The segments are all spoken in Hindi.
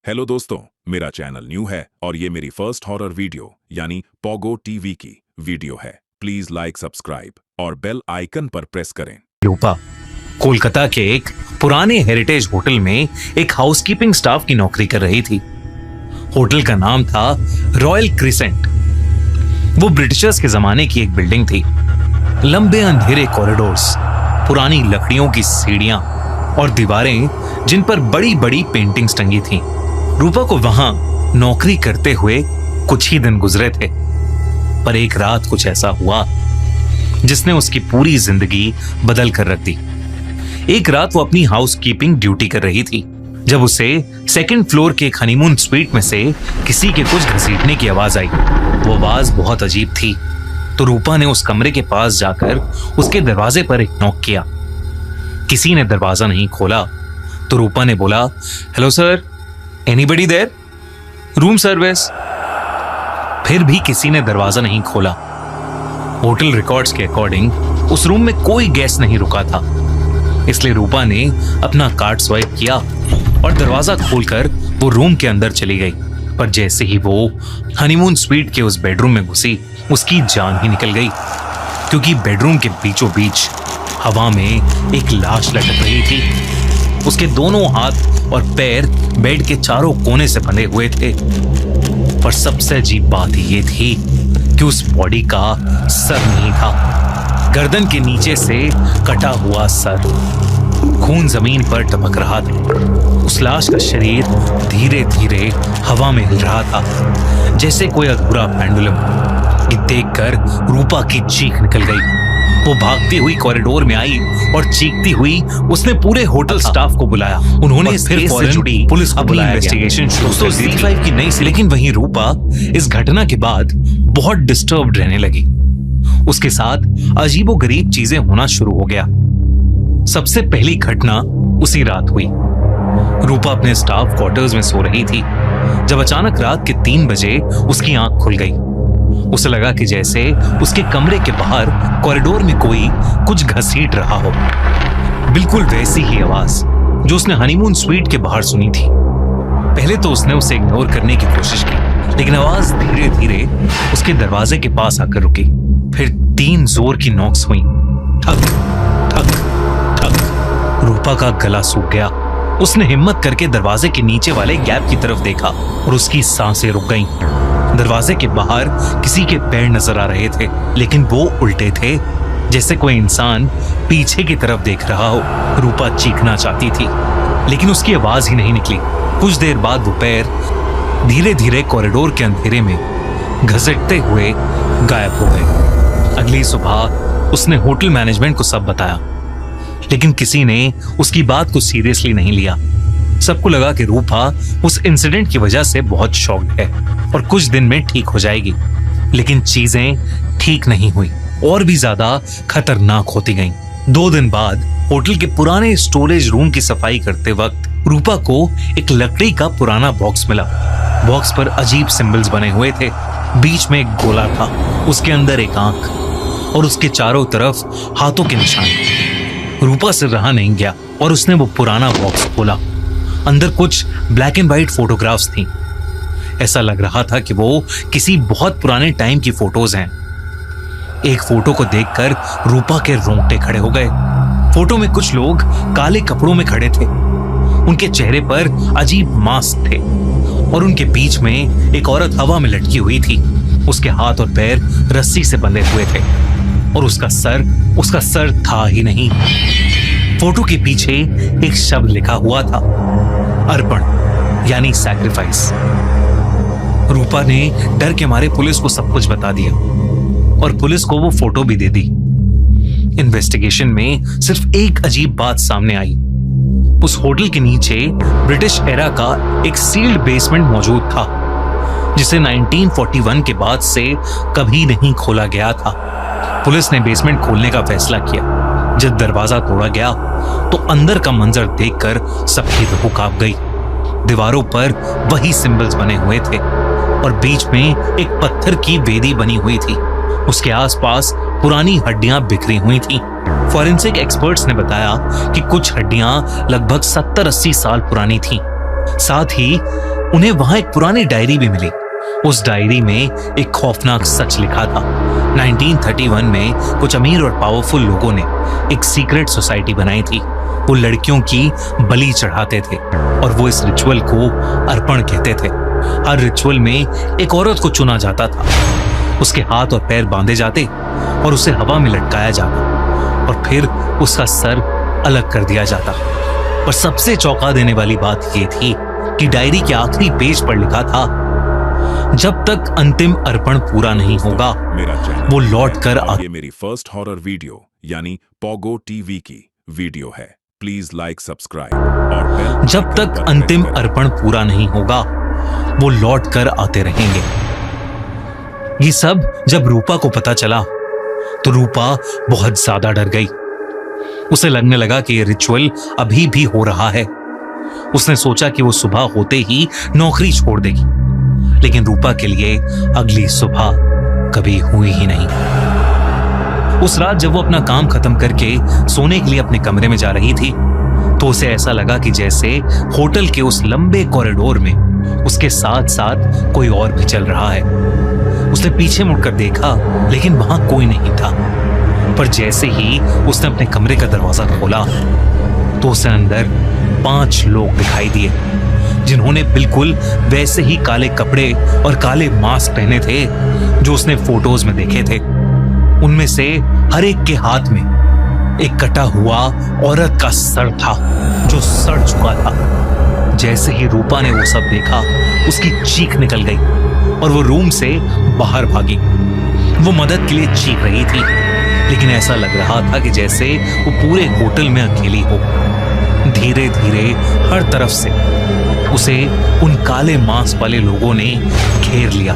हेलो दोस्तों, मेरा चैनल न्यू है और ये मेरी फर्स्ट हॉरर वीडियो यानी पोगो टीवी की वीडियो है। प्लीज लाइक, सब्सक्राइब और बेल आइकन पर प्रेस करें। रूपा कोलकाता के एक पुराने हेरिटेज होटल में एक हाउसकीपिंग स्टाफ की नौकरी कर रही थी। होटल का नाम था रॉयल क्रिसेंट। वो ब्रिटिशर्स के जमाने की एक बिल्डिंग थी। लंबे अंधेरे कॉरिडोर्स, पुरानी लकड़ियों की सीढ़ियां और दीवारें जिन पर बड़ी बड़ी पेंटिंग्स टंगी थीं। रूपा को वहां नौकरी करते हुए कुछ ही दिन गुजरे थे, पर एक रात कुछ ऐसा हुआ जिसने उसकी पूरी जिंदगी बदल कर रख दी। एक रात वो अपनी हाउसकीपिंग ड्यूटी कर रही थी जब उसे सेकंड फ्लोर के एक हनीमून स्वीट में से किसी के कुछ घसीटने की आवाज आई। वो आवाज बहुत अजीब थी, तो रूपा ने उस कमरे के पास जाकर उसके दरवाजे पर एक नॉक किया। किसी ने दरवाजा नहीं खोला, तो रूपा ने बोला, hello sir, anybody there? Room service. फिर भी किसी ने दरवाजा नहीं खोला। होटल रिकॉर्ड्स के अकॉर्डिंग उस रूम में कोई गेस्ट नहीं रुका था, इसलिए रूपा ने अपना कार्ड स्वाइप किया और दरवाजा खोलकर वो रूम के अंदर चली गई। पर जैसे ही वो हनीमून स्वीट के उस बेडरूम में घुसी, उसकी जान ही निकल गई, क्योंकि बेडरूम के बीचों बीच हवा में एक लाश लटक रही थी। उसके दोनों हाथ और पैर बेड के चारों कोने से बंधे हुए थे। पर सबसे अजीब बात ये थी कि उस बॉडी का सर नहीं था। गर्दन के नीचे से कटा हुआ सर, खून जमीन पर टपक रहा था। उस लाश का शरीर धीरे धीरे हवा में हिल रहा था, जैसे कोई अधूरा पेंडुलम। ये देखकर रूपा की चीख निकल गई। वो भागती हुई कॉरिडोर में आई और चीखती हुई उसने पूरे होटल स्टाफ को बुलाया। उन्होंने फिर फौरन जुड़ी पुलिस को बुलाया। इन्वेस्टिगेशन शुरू कर दी थी। C5 की नई सी, लेकिन वहीं रूपा इस घटना के बाद बहुत डिस्टर्ब्ड रहने लगी। उसके साथ अजीबोगरीब चीजें होना शुरू हो गया। सबसे पहली घटना उसी रात हुई। रूपा अपने स्टाफ क्वार्टर्स में सो रही थी जब अचानक रात के 3 बजे उसकी आंख खुल गई। उसे लगा कि जैसे उसके कमरे के बाहर कॉरिडोर में कोई कुछ घसीट रहा हो। बिल्कुल वैसी ही आवाज जो उसने हनीमून स्वीट के बाहर सुनी थी। पहले तो उसने उसे इग्नोर करने की कोशिश की, लेकिन आवाज धीरे धीरे उसके दरवाजे के पास आकर रुकी। फिर 3 जोर की नॉक्स हुई, ठक ठक ठक। रूपा का गला सूख गया। उसने हिम्मत करके दरवाजे के नीचे वाले गैप की तरफ देखा और उसकी सांसें रुक गईं। दरवाजे के बाहर किसी के पैर नजर आ रहे थे, लेकिन वो उल्टे थे, जैसे कोई इंसान पीछे की तरफ देख रहा हो। रूपा चीखना चाहती थी, लेकिन उसकी आवाज ही नहीं निकली। कुछ देर बाद वो पैर धीरे धीरे कॉरिडोर के अंधेरे में घसीटते हुए गायब हो गए। अगली सुबह उसने होटल मैनेजमेंट को सब बताया, लेकिन किसी ने उसकी बात को सीरियसली नहीं लिया। सबको लगा कि रूपा उस इंसिडेंट की वजह से बहुत शॉक्ड है और कुछ दिन में ठीक हो जाएगी। लेकिन चीजें ठीक नहीं हुई, और भी ज्यादा खतरनाक होती गईं। 2 दिन बाद होटल के पुराने स्टोरेज रूम की सफाई करते वक्त रूपा को एक लकड़ी का पुराना बॉक्स मिला। बॉक्स पर अजीब सिंबल्स बने हुए थे। बीच में एक गोला था, उसके अंदर एक आंख और उसके चारों तरफ हाथों के निशान। रूपा से रहा नहीं गया और उसने वो पुराना बॉक्स खोला। अंदर कुछ ब्लैक एंड व्हाइट फोटोग्राफ्स थी। ऐसा लग रहा था कि वो किसी बहुत पुराने टाइम की फोटोज हैं। एक फोटो को देखकर रूपा के रोंगटे खड़े हो गए। फोटो में कुछ लोग काले कपड़ों में खड़े थे। उनके चेहरे पर अजीब मास्क थे और उनके बीच में एक औरत हवा में लटकी हुई थी। उसके हाथ और पैर रस्सी से बंधे हुए थे और उसका सर था ही नहीं। फोटो के पीछे एक शब्द लिखा हुआ था, अर्पण, यानी सैक्रिफाइस। रूपा ने डर के मारे पुलिस को सब कुछ बता दिया और पुलिस को वो फोटो भी दे दी। इन्वेस्टिगेशन में सिर्फ एक अजीब बात सामने आई। उस होटल के नीचे ब्रिटिश एरा का एक सील्ड बेसमेंट मौजूद था, जिसे 1941 के बाद से कभी नहीं खोला गया था। पुलिस ने बेसमेंट खोलने का फैसला किया। जब दरवाजा तोड़ा गया तो अंदर का मंजर देखकर सबकी रूह कांप गई। दीवारों पर वही सिंबल्स बने हुए थे और बीच में एक पत्थर की वेदी बनी हुई थी। उसके आसपास पुरानी हड्डियां बिखरी हुई थीं। फॉरेंसिक एक्सपर्ट्स ने बताया कि कुछ हड्डियां लगभग 70-80 साल पुरानी थीं। साथ ही उन्हें वहां एक पुरानी डायरी भी मिली। उस डायरी में एक खौफनाक सच लिखा था। 1931 में कुछ अमीर और पावरफुल लोगों ने एक सीक्रेट सोसाइटी बनाई थी। वो लड़कियों की बलि चढ़ाते थे और वो इस रिचुअल को अर्पण कहते थे। हर रिचुअल में एक औरत को चुना जाता था, उसके हाथ और पैर बांधे जाते और उसे हवा में लटकाया जाता और फिर उसका सर अलग कर दिया जाता। और सबसे चौंका देने वाली बात यह थी कि डायरी के आखिरी पेज पर लिखा था, जब तक अंतिम अर्पण पूरा नहीं होगा मेरा चैनल वो लौट कर ये मेरी फर्स्ट हॉरर वीडियो यानी पोगो टीवी की वीडियो है। प्लीज लाइक, सब्सक्राइब और बेल जब आइकन तक पर अंतिम प्रेस करें। अर्पण पूरा नहीं होगा वो लौट कर आते रहेंगे। ये सब जब रूपा को पता चला तो रूपा बहुत ज्यादा डर गई। उसे लगने लगा कि ये रिचुअल अभी भी हो रहा है। उसने सोचा कि वो सुबह होते ही नौकरी छोड़ देगी, लेकिन रूपा के लिए अगली सुबह कभी हुई ही नहीं। उस रात जब वो अपना काम खत्म करके सोने के लिए अपने कमरे में जा रही थी तो उसे ऐसा लगा कि जैसे होटल के उस लंबे कॉरिडोर में उसके साथ साथ कोई और भी चल रहा है। उसने पीछे मुड़कर देखा, लेकिन वहां कोई नहीं था। पर जैसे ही उसने अपने कमरे का दरवाजा खोला तो उसे अंदर 5 लोग दिखाई दिए, जिन्होंने बिल्कुल वैसे ही काले कपड़े और काले मास्क पहने थे जो उसने फोटोज में देखे थे। उनमें से हर एक के हाथ में एक कटा हुआ औरत का सर था जो सड़ चुका था। जैसे ही रूपा ने वो सब देखा, उसकी चीख निकल गई और वो रूम से बाहर भागी। वो मदद के लिए चीख रही थी, लेकिन ऐसा लग रहा था कि जैसे वो पूरे होटल में अकेली हो। धीरे धीरे हर तरफ से उसे उन काले मास्क वाले लोगों ने घेर लिया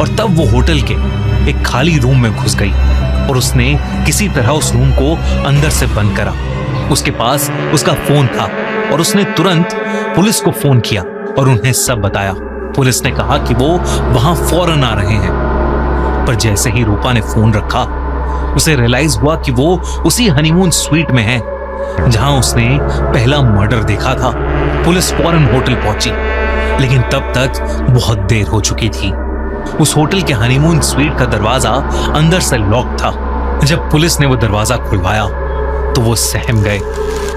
और तब वो होटल के एक खाली रूम में घुस गई और उसने किसी तरह उस रूम को अंदर से बंद करा। उसके पास उसका फोन था और उसने तुरंत पुलिस को फोन किया और उन्हें सब बताया। पुलिस ने कहा कि वो वहां फौरन आ रहे हैं। पर जैसे ही रूपा ने फोन रखा, उसे रियलाइज हुआ कि वो उसी हनीमून स्वीट में है जहां उसने पहला मर्डर देखा था। पुलिस फौरन होटल पहुंची, लेकिन तब तक बहुत देर हो चुकी थी। उस होटल के हनीमून स्वीट का दरवाजा अंदर से लॉक था। जब पुलिस ने वो दरवाजा खुलवाया तो वो सहम गए।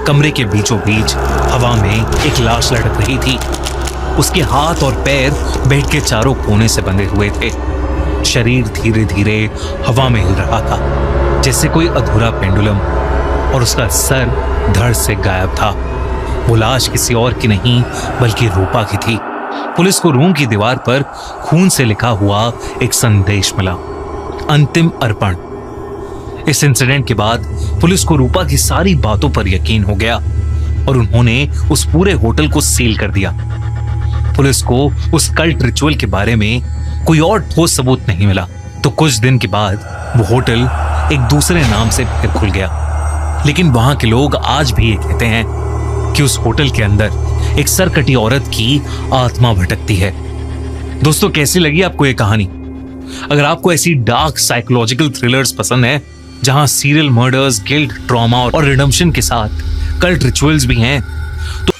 कमरे के बीचों बीच हवा में एक लाश लटक रही थी। उसके हाथ और पैर बेड के चारों कोने से बंधे हुए थे। शरीर धीरे धीरे हवा में हिल रहा था जैसे कोई अधूरा पेंडुलम, और उसका सर धड़ से गायब था। वो लाश किसी और की नहीं बल्कि रूपा की थी। पुलिस को रूम की दीवार पर खून से लिखा हुआ एक संदेश मिला, अंतिम अर्पण। इस इंसिडेंट के बाद पुलिस को रूपा की सारी बातों पर यकीन हो गया और उन्होंने उस पूरे होटल को सील कर दिया। पुलिस को उस कल्ट रिचुअल के बारे में कोई और ठोस सबूत नहीं मिला। तो कुछ दिन के बाद वो होटल एक दूसरे नाम से फिर खुल गया, लेकिन वहां के लोग आज भी ये कहते हैं कि उस होटल के अंदर एक सरकटी औरत की आत्मा भटकती है। दोस्तों, कैसी लगी आपको ये कहानी? अगर आपको ऐसी डार्क साइकोलॉजिकल थ्रिलर्स पसंद है जहां सीरियल मर्डर्स, गिल्ट, ट्रॉमा और रिडेम्पशन के साथ कल्ट रिचुअल्स भी हैं, तो